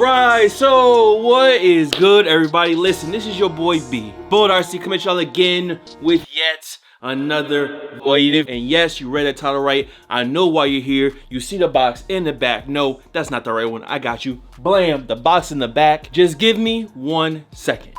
Alright, so what is good, everybody? Listen, this is your boy B. Bullet RC coming at y'all again with yet another voided. And yes, you read that title right. I know why you're here. You see the box in the back. No, that's not the right one. I got you. Blam, the box in the back. Just give me 1 second.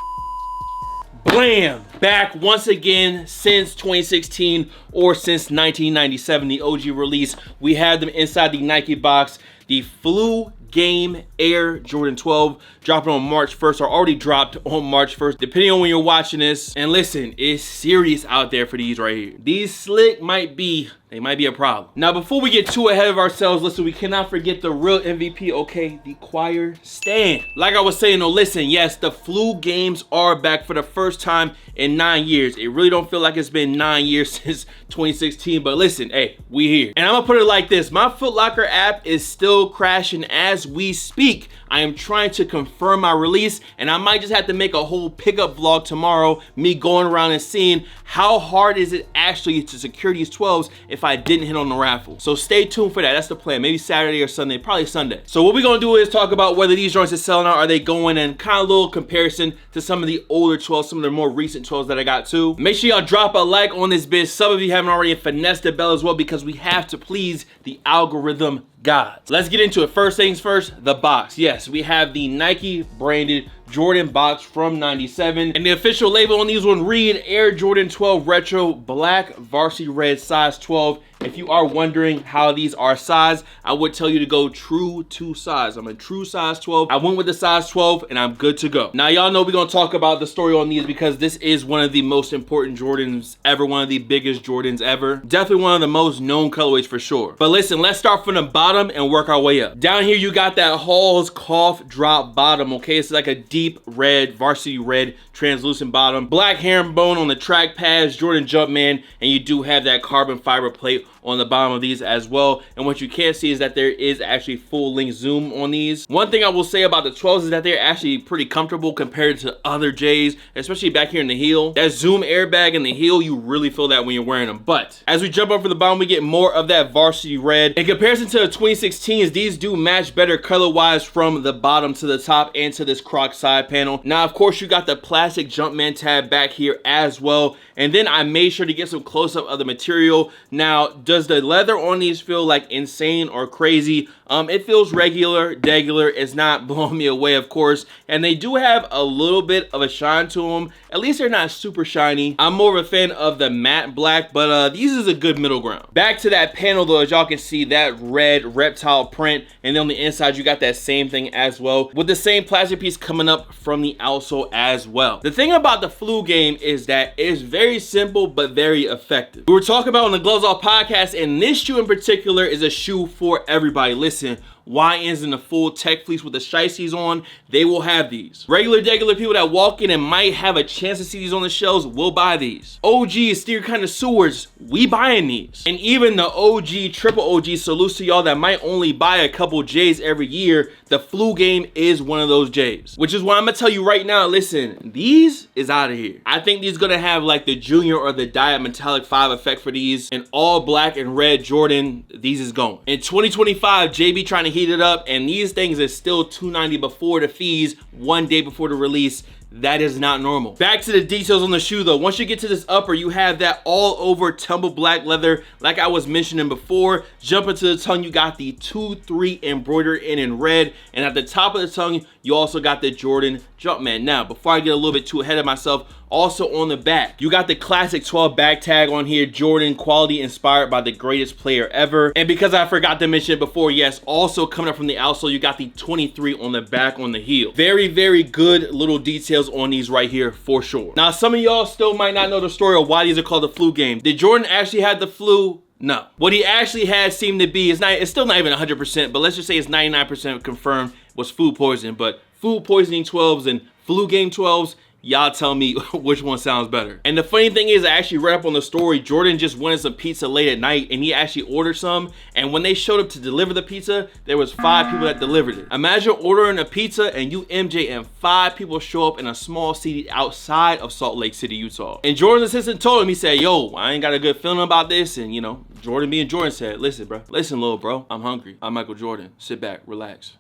Blam! Back once again since 2016 or since 1997, the OG release. We had them inside the Nike box. The Flu Game Air Jordan 12 dropping on March 1st, or already dropped on March 1st, depending on when you're watching this. And listen, it's serious out there for these right here. These slick might be a problem. Now, before we get too ahead of ourselves, listen, we cannot forget the real MVP, okay? The choir stand. Like I was saying, though, listen, yes, the Flu games are back for the first time in 9 years. It really don't feel like it's been 9 years since 2016, but listen, hey, we here. And I'm gonna put it like this. My Foot Locker app is still crashing as we speak. I am trying to confirm my release, and I might just have to make a whole pickup vlog tomorrow, me going around and seeing how hard is it actually to secure these 12s if I didn't hit on the raffle. So stay tuned for that. That's the plan. Maybe Saturday or Sunday, probably Sunday. So what we're gonna do is talk about whether these joints are selling out, are they going, and kind of a little comparison to some of the older 12s, some of the more recent 12s that I got too. Make sure y'all drop a like on this bitch. Some of you haven't already, finessed the bell as well, because we have to please the algorithm gods. Let's get into it. First things first, the box. Yes, we have the Nike branded Jordan box from 97, and the official label on these one read Air Jordan 12 Retro Black Varsity Red size 12. If you are wondering how these are sized, I would tell you to go true to size. I'm a true size 12. I went with the size 12 and I'm good to go. Now, y'all know we're gonna talk about the story on these because this is one of the most important Jordans ever, one of the biggest Jordans ever. Definitely one of the most known colorways for sure. But listen, let's start from the bottom and work our way up. Down here, you got that Hall's Cough Drop bottom, okay? It's like a deep red, varsity red, translucent bottom. Black herringbone on the track pads, Jordan Jumpman, and you do have that carbon fiber plate on the bottom of these as well. And what you can't see is that there is actually full length zoom on these. One thing I will say about the 12s is that they're actually pretty comfortable compared to other J's, especially back here in the heel. That zoom airbag in the heel, you really feel that when you're wearing them. But as we jump up for the bottom, we get more of that varsity red. In comparison to the 2016s, these do match better color wise from the bottom to the top and to this Croc side panel. Now, of course, you got the plastic Jumpman tab back here as well. And then I made sure to get some close up of the material. Now, does the leather on these feel like insane or crazy? It feels regular, degular. It's not blowing me away, of course. And they do have a little bit of a shine to them. At least they're not super shiny. I'm more of a fan of the matte black, but these is a good middle ground. Back to that panel though, as y'all can see, that red reptile print. And then on the inside, you got that same thing as well, with the same plastic piece coming up from the outsole as well. The thing about the Flu game is that it's very simple, but very effective. We were talking about on the Gloves Off podcast, and this shoe in particular is a shoe for everybody. Listen, YNs in the full tech fleece with the shiesties on, they will have these. Regular people that walk in and might have a chance to see these on the shelves will buy these. OGs, steer connoisseurs, we buying these. And even the OG, triple OG, salutes to y'all that might only buy a couple J's every year. The Flu game is one of those J's, which is why I'm gonna tell you right now, listen, these is out of here. I think these gonna have like the Junior or the Diet Metallic 5 effect for these. And all black and red Jordan, these is going. In 2025, JB trying to heat it up, and these things are still $290 before the fees, 1 day before the release. That is not normal. Back to the details on the shoe though. Once you get to this upper, you have that all over tumble black leather like I was mentioning before. Jumping to the tongue, you got the 2-3 embroidered in red, and at the top of the tongue, you also got the Jordan Jumpman. Now, before I get a little bit too ahead of myself, also on the back, you got the classic 12 back tag on here, Jordan quality inspired by the greatest player ever. And because I forgot to mention it before, yes, also coming up from the outsole, you got the 23 on the back on the heel. Very, very good little details on these right here for sure. Now, some of y'all still might not know the story of why these are called the Flu game. Did Jordan actually have the flu? No. What he actually had seemed to be, it's still not even 100%, but let's just say it's 99% confirmed, was food poisoning. But food poisoning 12s and Flu game 12s, y'all tell me which one sounds better. And the funny thing is, I actually read up on the story, Jordan just wanted some pizza late at night and he actually ordered some. And when they showed up to deliver the pizza, there was 5 people that delivered it. Imagine ordering a pizza and you MJ and 5 people show up in a small city outside of Salt Lake City, Utah. And Jordan's assistant told him, he said, yo, I ain't got a good feeling about this. And you know, Jordan being Jordan said, listen, bro, listen, little bro, I'm hungry. I'm Michael Jordan. Sit back, relax.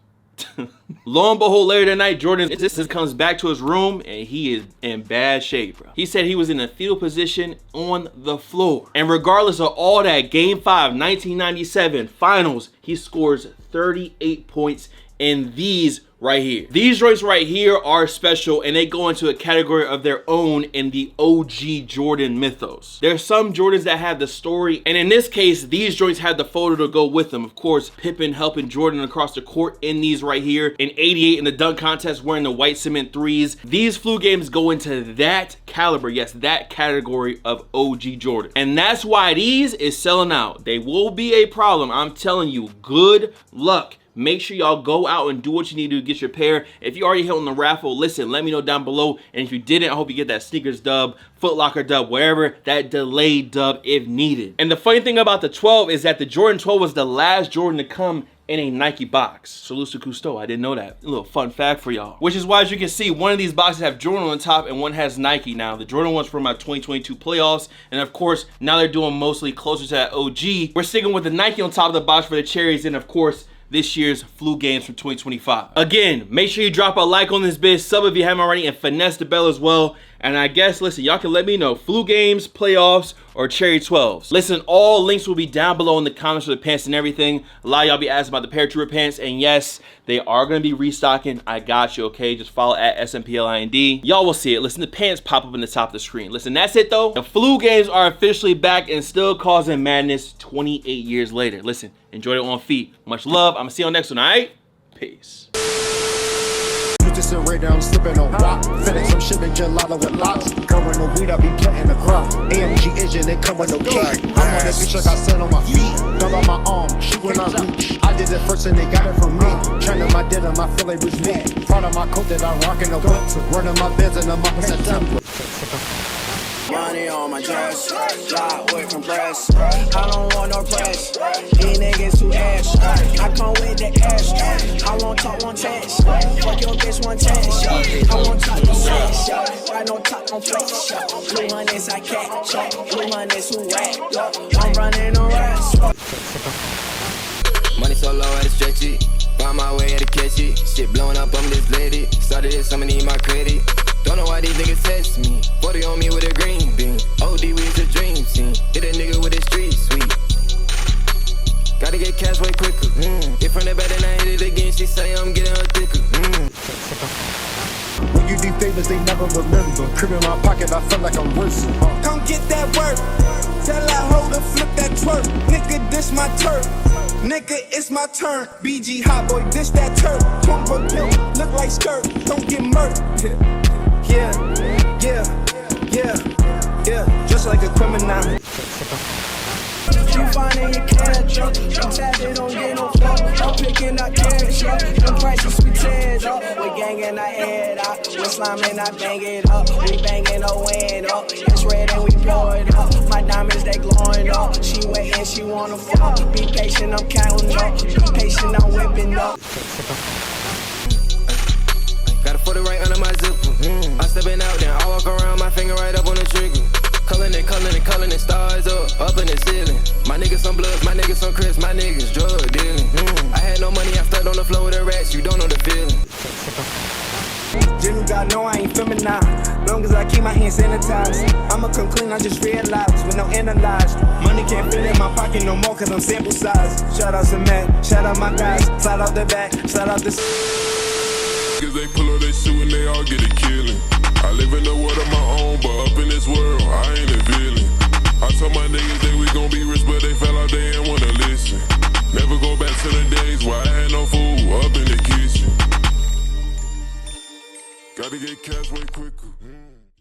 Lo and behold, later that night, Jordan comes back to his room and he is in bad shape, bro. He said he was in a fetal position on the floor. And regardless of all that, Game 5, 1997 finals, he scores 38 points in these right here. These joints right here are special and they go into a category of their own in the OG Jordan mythos. There's some Jordans that have the story, and in this case, these joints have the photo to go with them. Of course, Pippen helping Jordan across the court in these right here. In '88 in the dunk contest wearing the white cement threes. These flu games go into that caliber, yes, that category of OG Jordan. And that's why these is selling out. They will be a problem. I'm telling you, good luck. Make sure y'all go out and do what you need to get your pair. If you already hit on the raffle, listen, let me know down below. And if you didn't, I hope you get that sneakers dub, Foot Locker dub, wherever, that delayed dub if needed. And the funny thing about the 12 is that the Jordan 12 was the last Jordan to come in a Nike box. Salute to Cousteau, I didn't know that. A little fun fact for y'all. Which is why, as you can see, one of these boxes have Jordan on the top and one has Nike. Now, the Jordan one's from my 2022 playoffs. And of course, now they're doing mostly closer to that OG. We're sticking with the Nike on top of the box for the cherries, and of course, this year's flu games from 2025. Again, make sure you drop a like on this bitch, sub if you haven't already, and finesse the bell as well. And I guess, listen, y'all can let me know, flu games, playoffs, or cherry 12s. Listen, all links will be down below in the comments for the pants and everything. A lot of y'all be asking about the Paratrooper pants, and yes, they are gonna be restocking. I got you, okay? Just follow at SMPLIND. Y'all will see it. Listen, the pants pop up in the top of the screen. Listen, that's it though. The flu games are officially back and still causing madness 28 years later. Listen, enjoy it on feet. Much love. I'm gonna see you on the next one, all right? Peace. Just right down, slipping on rock. Finish some shit in gelato with locks. Growing the weed, I be planting the crop. AMG engine, it come with no key. I'm on this bitch like I said on my feet. Thumb on my arm, shoot when I reach. I did it first and they got it from me. Trying my denim, I feel like it was me. Proud of my coat that I'm rocking the whip. Running my beds and I'm up in September. Money on my dress, drop with compress. I don't want no press. These niggas too ash. I come with the ash. I won't talk, won't text. Fuck your bitch, one text. I won't talk, no sex. I don't talk on flex. Blue hundreds I catch. Blue hundreds who whack. I'm running on rest. Money so low, I had to stretch it. Find my way, had to catch it. Shit blowing up, I'm this lady. Started this, I'ma need my credit. Don't know why these niggas test me. 40 on me with a green bean. OD, we is a dream team. Hit a nigga with a street sweet. Gotta get cash way quicker. Get from the bed and I hit it again. She say I'm getting her thicker. When you do favors, they never remember. Crib in my pocket, I feel like I'm worse. Come get that work. Tell that hoe to flip that twerk. Nigga, this my turf. Nigga, it's my turn. BG hot boy, this that turf. Combo pill, look like skirt. Don't get murked. Yeah, just like a criminal. You finding your cash up, I'm tapping, don't get no fuck. I'm picking up cash up, the prices we tear up. We gangin' our head up, we slimin', I bang it up. We bangin' a wind up, it's red and we blow it up. My diamonds, they glowing up. She waitin', she wanna fuck. Be patient, I'm counting up. Be patient, I'm whipping up. Got a 40 right under my zipper. I'm stepping out, then I walk around, my finger right up on the trigger. Culling it, stars up in the ceiling. My niggas some bloods, my niggas some crips, my niggas drug dealing. I had no money, I stuck on the floor with the rats, you don't know the feeling. Jimmy God know I ain't feminine. Long as I keep my hands sanitized. I'ma come clean, I just realized with no analyze. Money can't fit in my pocket no more cause I'm sample size. Shout out to Matt, shout out my guys. Slide out the back, slide out the Cause they pull up their suit and they all get a killing. I live in the world of my own, but up in this world, I ain't a villain. I told my niggas that we gon' be rich, but they fell out, they ain't wanna listen. Never go back to the days where I had no food up in the kitchen. Gotta get cash way quicker.